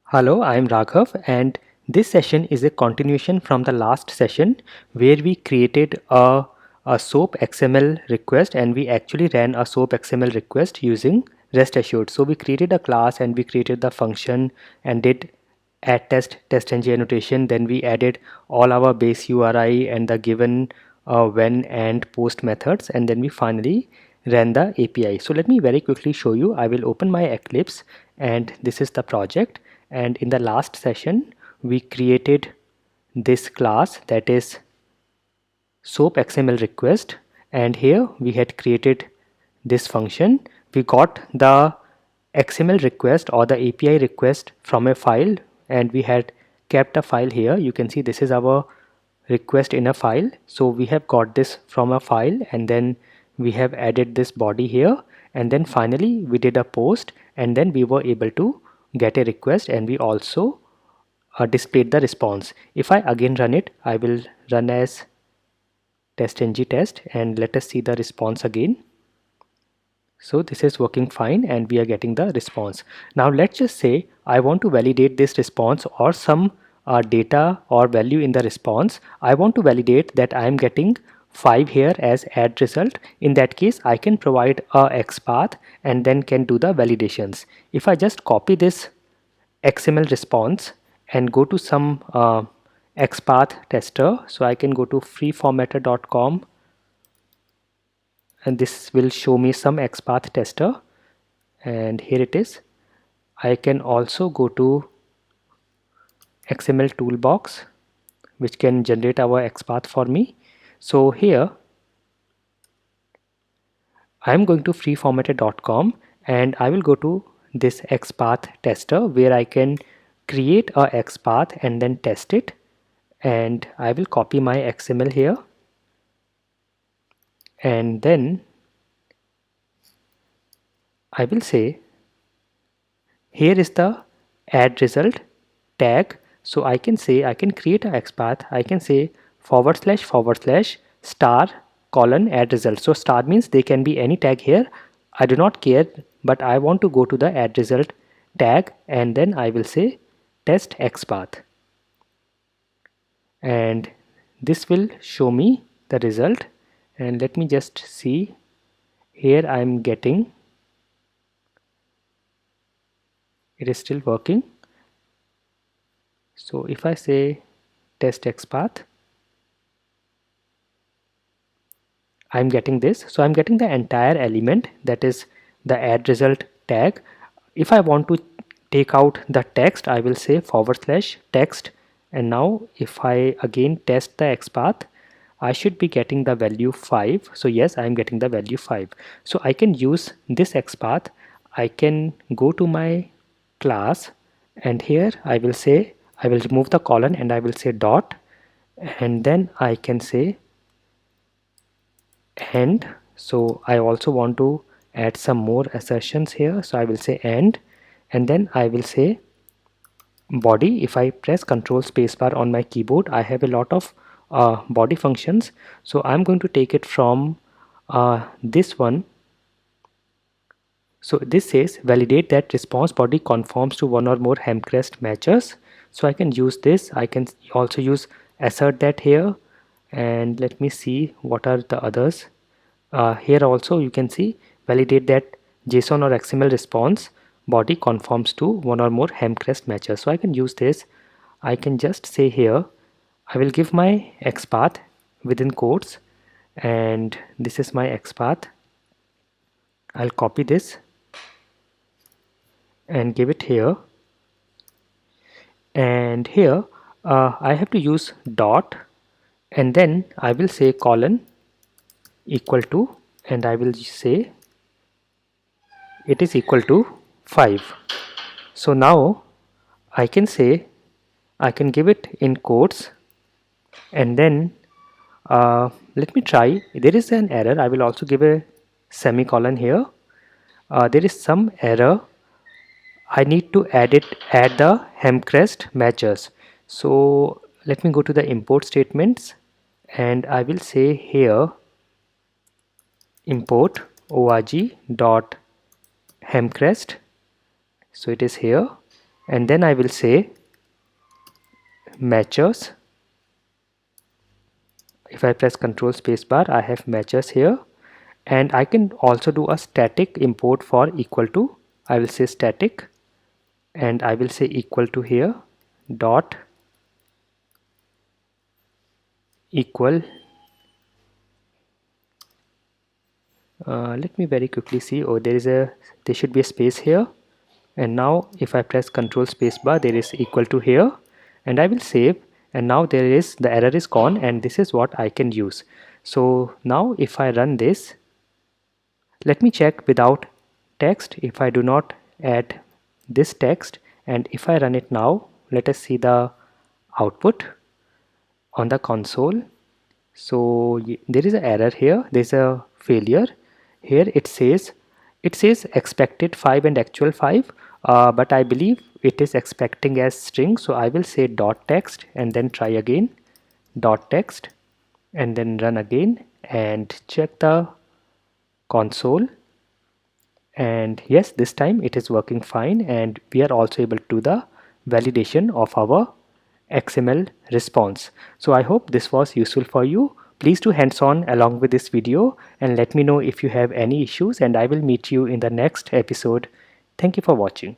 Hello, I am Raghav, and this session is a continuation from the last session where we created a SOAP XML request and we actually ran a SOAP XML request using REST Assured. So we created a class and we created the function and did add test ng annotation. Then we added all our base URI and the given when and post methods, and then we finally ran the API. So let me very quickly show you. I will open my Eclipse and this is the project, and in the last session we created this class, that is SOAP XML request, and here we had created this function. We got the XML request or the API request from a file, and we had kept a file here. You can see this is our request in a file. So we have got this from a file, and then we have added this body here, and then finally we did a post, and then we were able to get a request, and we also displayed the response. If I again run it, I will run as test-ng test, and let us see the response again. So this is working fine and we are getting the response. Now let's just say I want to validate this response or some data or value in the response. I want to validate that I am getting 5 here as add result. In that case, I can provide a XPath and then can do the validations. If I just copy this XML response and go to some XPath tester, so I can go to freeformatter.com, and this will show me some XPath tester, and here it is. I can also go to XML toolbox which can generate our XPath for me. So here I am going to freeformatter.com and I will go to this XPath tester where I can create a XPath and then test it, and I will copy my XML here, and then I will say here is the add result tag. So I can say I can create a XPath. I can say / star colon add result. So star means they can be any tag here. I do not care, but I want to go to the add result tag, and then I will say test XPath, and this will show me the result. And let me just see, here I am getting, it is still working. So if I say test XPath, I'm getting this. So I'm getting the entire element, that is the add result tag. If I want to take out the text, I will say / text, and now if I again test the XPath, I should be getting the value 5. So yes, I am getting the value 5. So I can use this XPath. I can go to my class, and here I will say, I will remove the colon and I will say dot, and then I can say and. So I also want to add some more assertions here, so I will say and then I will say body. If I press Ctrl spacebar on my keyboard, I have a lot of body functions, so I'm going to take it from this one. So this says validate that response body conforms to one or more Hemcrest matches. So I can use this. I can also use assert that here, and let me see what are the others. Here also you can see validate that JSON or XML response body conforms to one or more Hemcrest matches. So I can use this. I can just say here I will give my XPath within quotes, and this is my XPath. I'll copy this and give it here, and here I have to use dot, and then I will say colon equal to, and I will say it is equal to 5. So now I can say, I can give it in quotes, and then let me try. There is an error. I will also give a semicolon here. There is some error. I need to add the Hemcrest matches. So let me go to the import statements, and I will say here import org dot Hemcrest. So it is here, and then I will say matchers. If I press Control spacebar, I have matchers here, and I can also do a static import for equal to. I will say static, and I will say equal to here dot equal. Let me very quickly see. Oh, there should be a space here, and now if I press Control spacebar, there is equal to here, and I will save, and now the error is gone, and this is what I can use. So now if I run this, let me check without text if I do not add this text, and if I run it now, let us see the output on the console. So there is an error here, there is a failure here. It says expected 5 and actual 5, but I believe it is expecting as string, so I will say dot text and then try again dot text and then run again and check the console, and yes, this time it is working fine, and we are also able to do the validation of our XML response. So I hope this was useful for you. Please do hands-on along with this video and let me know if you have any issues, and I will meet you in the next episode. Thank you for watching.